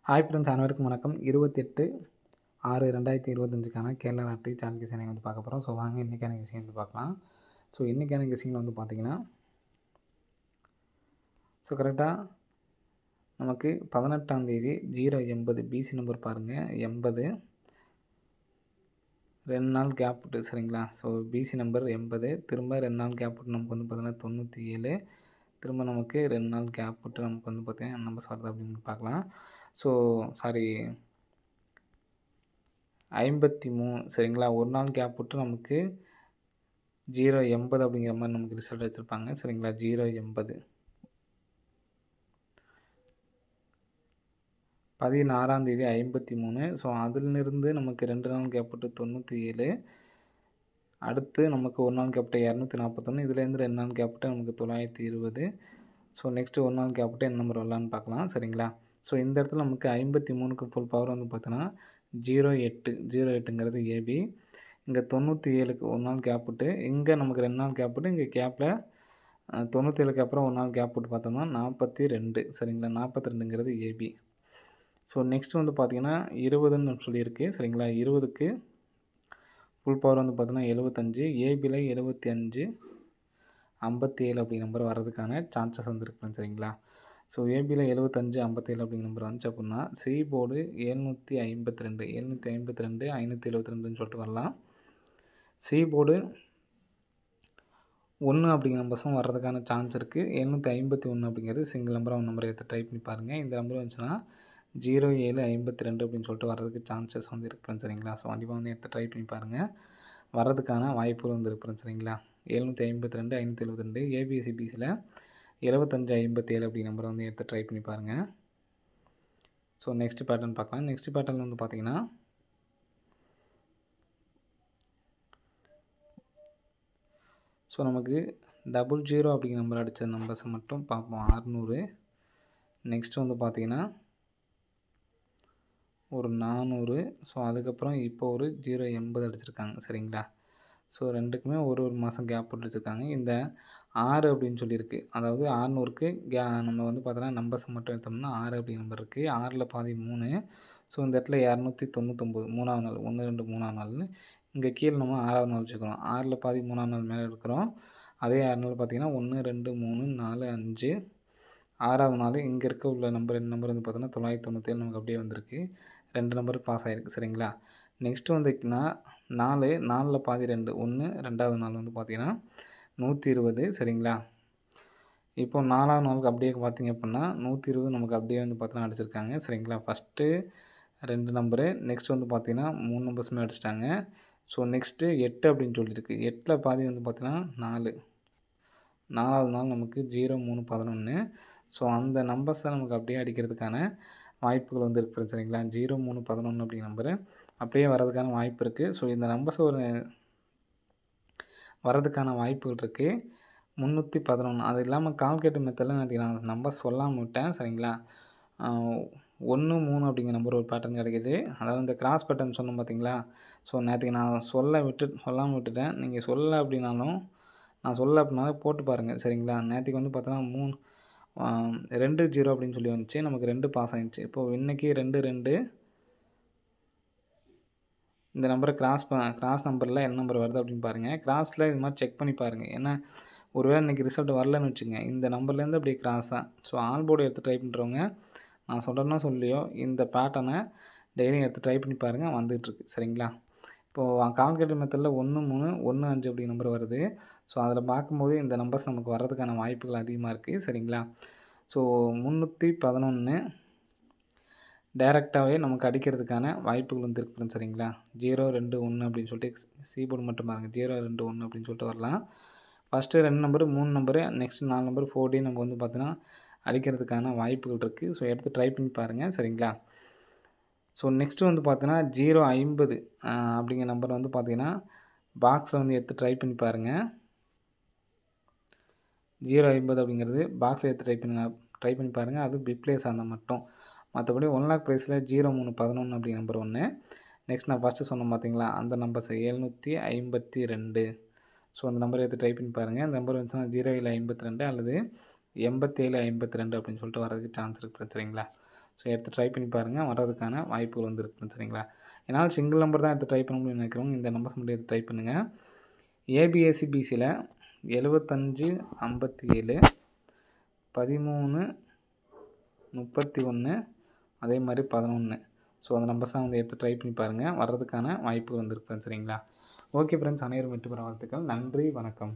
Hi friends, அனைவருக்கும் வணக்கம். 28/6/2025 Kerala lottery chart guessing வந்து பார்க்க போகிறோம். ஸோ வாங்க இன்றைக்கான கெஸிங் வந்து பார்க்கலாம். ஸோ இன்றைக்கான கெஸிங்கில் வந்து பார்த்தீங்கன்னா, ஸோ கரெக்டாக நமக்கு 18ஆம் தேதி 080 பிசி நம்பர் பாருங்கள். 80 2 நாள் கேப் விட்டு சரிங்களா. ஸோ பிசி நம்பர் 80 திரும்ப 2 நாள் கேப் விட்டு நமக்கு வந்து பார்த்தீங்கன்னா 97 திரும்ப நமக்கு 2 நாள் கேப் விட்டு நமக்கு வந்து பார்த்தீங்கன்னா நம்பர்ஸ் வருது அப்படின்னு பார்க்கலாம். ஸோ சாரி 53 சரிங்களா. ஒரு நாள் கேப் விட்டு நமக்கு 080 அப்படிங்கிற மாதிரி நமக்கு ரிசல்ட் வச்சுருப்பாங்க சரிங்களா. 080 16ஆம் தேதி 53. ஸோ அதிலிருந்து நமக்கு 2 நாள் கேப் விட்டு 97 அடுத்து நமக்கு ஒரு நாள் கேப் விட்டு 241 இதுலேருந்து 2 நாள் கேப் விட்டு நமக்கு 920. ஸோ நெக்ஸ்ட்டு ஒரு நாள் கேப் விட்டு என்ன நம்பர் வரலான்னு பார்க்கலாம் சரிங்களா. ஸோ இந்த இடத்துல நமக்கு 53க்கு ஃபுல் பவர் வந்து பார்த்தோன்னா 08 ஏபி. இங்கே 97க்கு ஒரு நாள் கேப் விட்டு இங்கே நமக்கு 2 நாள் கேப் விட்டு இங்கே கேப்பில் 97க்கு அப்புறம் ஒரு நாள் கேப் விட்டு பார்த்தோம்னா 42 சரிங்களா. 42ங்கிறது ஏபி. ஸோ நெக்ஸ்ட் வந்து பார்த்திங்கன்னா 20ன்னு சொல்லியிருக்கு சரிங்களா. 20க்கு ஃபுல் பவர் வந்து பார்த்தோன்னா 75 ஏபியில் 75 57 அப்படிங்கிற நம்பர் வர்றதுக்கான சான்சஸ் வந்து இருக்குன்னு சரிங்களா. ஸோ ஏபியில் 75 57 அப்படிங்கிற நம்பர் வந்துச்சு அப்படின்னா சி போர்டு 752 572 சொல்லிட்டு வரலாம். சி போர்டு 1 அப்படிங்கிற நம்பர்ஸும் வர்றதுக்கான சான்ஸ் இருக்குது. 751 அப்படிங்கிறது சிங்கிள் நம்பரை எடுத்து ட்ரை பண்ணி பாருங்கள். இந்த நம்பர் வந்துச்சுன்னா 0752 அப்படின்னு சொல்லிட்டு வர்றதுக்கு சான்சஸ் வந்து இருக்குன்னு சரிங்களா. ஸோ கண்டிப்பாக வந்து எடுத்து ட்ரை பண்ணி பாருங்கள். வர்றதுக்கான வாய்ப்புகள் வந்து இருக்குன்னு சரிங்களா. 752 572 ஏபிசிபிசியில் 75 57 அப்படி நம்பரை வந்து எடுத்து ட்ரை பண்ணி பாருங்கள். ஸோ நெக்ஸ்ட் பேட்டர்ன் பார்க்கலாம். நெக்ஸ்ட் பேட்டர்ன் வந்து பார்த்தீங்கன்னா ஸோ நமக்கு 00 அப்படிங்கிற நம்பர் அடித்த நம்பர்ஸை மட்டும் பார்ப்போம். 600 நெக்ஸ்ட் வந்து பார்த்தீங்கன்னா ஒரு 400. ஸோ அதுக்கப்புறம் இப்போ ஒரு 080 அடிச்சிருக்காங்க சரிங்களா. ஸோ ரெண்டுக்குமே ஒரு மாதம் கேப் போட்டு வச்சுருக்காங்க. இந்த 6 அப்படின்னு சொல்லியிருக்கு. அதாவது 600க்கு நம்ம வந்து பார்த்தோன்னா நம்பர்ஸ் மட்டும் எடுத்தோம்னா 6 அப்படிங்கிற நம்பர் இருக்குது. 6ல் பாதி 3. ஸோ இந்த இடத்துல 299 3ஆவது நாள் 1 2 3ஆவது நாள்னு இங்கே கீழே நம்ம 6ஆவது நாள் வச்சுக்கிறோம். 6ல் பாதி 3ஆவது நாள் மேலே இருக்கிறோம். அதே 6 நாள் பார்த்திங்கன்னா 1 2 3 4 5 6ஆவது நாள் இங்கே இருக்க உள்ள நம்பர் நம்பர் வந்து பார்த்தோன்னா 997 நமக்கு அப்படியே வந்திருக்கு. 2 நம்பர் பாஸ் ஆகிருக்கு சரிங்களா. நெக்ஸ்ட்டு வந்துன்னா 4ல் பாதி 2 1 2ஆவது நாள் வந்து பார்த்திங்கன்னா 120 சரிங்களா. இப்போ 4ஆவது நாளுக்கு அப்படியே பார்த்திங்க அப்படின்னா 120 நமக்கு அப்படியே வந்து பார்த்தோன்னா அடிச்சிருக்காங்க சரிங்களா. ஃபஸ்ட்டு 2 நம்பரு நெக்ஸ்ட் வந்து பார்த்திங்கன்னா 3 நம்பர்ஸுமே அடிச்சிட்டாங்க. ஸோ நெக்ஸ்ட்டு 8 அப்படின்னு சொல்லியிருக்கு. 8ல் பாதி வந்து பார்த்திங்கன்னா 4ஆவது நாள் நமக்கு 03 11. ஸோ அந்த நம்பர்ஸை நமக்கு அப்படியே அடிக்கிறதுக்கான வாய்ப்புகள் வந்து இருக்குது சரிங்களா. 03 11 அப்படிங்கிற நம்பரு அப்படியே வர்றதுக்கான வாய்ப்பு இருக்குது. ஸோ இந்த நம்பர்ஸ் ஒரு வர்றதுக்கான வாய்ப்புகள் இருக்குது. 311 அது இல்லாமல் கால்குலேட்டர் மெத்தடில் நான் நம்பர் சொல்லாமல் விட்டேன் சரிங்களா. 1 3 அப்படிங்கிற நம்பர் ஒரு பேட்டர்ன் கிடைக்கிது. அதாவது இந்த கிராஸ் பேட்டர்ன் சொன்னோம் பார்த்தீங்களா. ஸோ நேற்றுக்கு நான் சொல்லாமல் விட்டுட்டேன். நீங்கள் சொல்லலை அப்படின்னாலும் நான் சொல்லலை அப்படின்னாலும் போட்டு பாருங்கள் சரிங்களா. நேற்றுக்கு வந்து பார்த்தோன்னா 2 0 அப்படின்னு சொல்லி வந்துச்சு. நமக்கு 2 பாஸ் ஆகிடுச்சு. இப்போது இன்றைக்கி 2 2 இந்த நம்பரை கிராஸ் நம்பரில் என்ன நம்பர் வருது அப்படின்னு பாருங்கள். கிராஸில் இது மாதிரி செக் பண்ணி பாருங்கள். ஏன்னா ஒருவேளை இன்றைக்கி ரிசல்ட் வரலன்னு வச்சுங்க இந்த நம்பர்லேருந்து அப்படியே கிராஸாக. ஸோ ஆல் போர்டு எடுத்து ட்ரை பண்ணுறவங்க நான் சொல்கிறேன்னா சொல்லியோ இந்த பேட்டர்னை டெய்லியும் எடுத்து ட்ரை பண்ணி பாருங்கள். வந்துகிட்ருக்கு சரிங்களா. இப்போது கால்குலேட்டர் மெத்தடில் 1 3 1 5 அப்படி நம்பர் வருது. ஸோ அதில் பார்க்கும்போது இந்த நம்பர்ஸ் நமக்கு வர்றதுக்கான வாய்ப்புகள் அதிகமாக இருக்குது சரிங்களா. ஸோ 311 டைரெக்டாகவே நமக்கு அடிக்கிறதுக்கான வாய்ப்புகள் வந்து இருக்குது சரிங்களா. 021 அப்படின்னு சொல்லிட்டு சி போர்டு மட்டும் பாருங்கள். 021 அப்படின்னு சொல்லிட்டு வரலாம். First 2 number 3 number next 4 number 4D நமக்கு வந்து பார்த்தீங்கன்னா அடிக்கிறதுக்கான வாய்ப்புகள் இருக்குது. ஸோ எடுத்து ட்ரை பண்ணி பாருங்கள் சரிங்களா. ஸோ நெக்ஸ்ட்டு வந்து பார்த்தீங்கன்னா 050 அப்படிங்கிற நம்பர் வந்து பார்த்தீங்கன்னா பாக்ஸில் வந்து எடுத்து ட்ரை பண்ணி பாருங்கள். 050 அப்படிங்கிறது பாக்ஸில் எடுத்து ட்ரை பண்ணி பாருங்கள். அது பிக் பிளேஸ் இருந்தால் மட்டும். மற்றபடி 1 லாக் ப்ரைஸில் 0311 அப்படிங்கிற நம்பர் ஒன்று. நெக்ஸ்ட் நான் ஃபஸ்ட்டு சொன்னேன் பார்த்தீங்களா அந்த நம்பர்ஸ் 752. ஸோ அந்த நம்பரை எடுத்து ட்ரை பண்ணி பாருங்கள். அந்த நம்பர் வந்துச்சுன்னா 0752 அல்லது 8752 அப்படின்னு சொல்லிட்டு வரதுக்கு சான்ஸ் இருக்குது சரிங்களா. ஸோ எடுத்து ட்ரை பண்ணி பாருங்கள். வர்றதுக்கான வாய்ப்புகள் வந்து இருக்குது சரிங்களா. என்னால் சிங்கிள் நம்பர் தான் எடுத்து ட்ரை பண்ண முடியும்னு நினைக்கிறவங்க இந்த நம்பர்ஸ் மட்டும் எடுத்து ட்ரை பண்ணுங்கள். ஏபிஎஸ்சி பிசியில் 75 57 13 31 அதே மாதிரி 11. ஸோ அந்த நம்பர்ஸ்லாம் வந்து எடுத்து ட்ரை பண்ணி பாருங்கள். வர்றதுக்கான வாய்ப்பு வந்து இருக்குது சரிங்களா. ஓகே ஃப்ரெண்ட்ஸ், அனைவரும் வெற்றி பெற வாழ்த்துக்கள். நன்றி, வணக்கம்.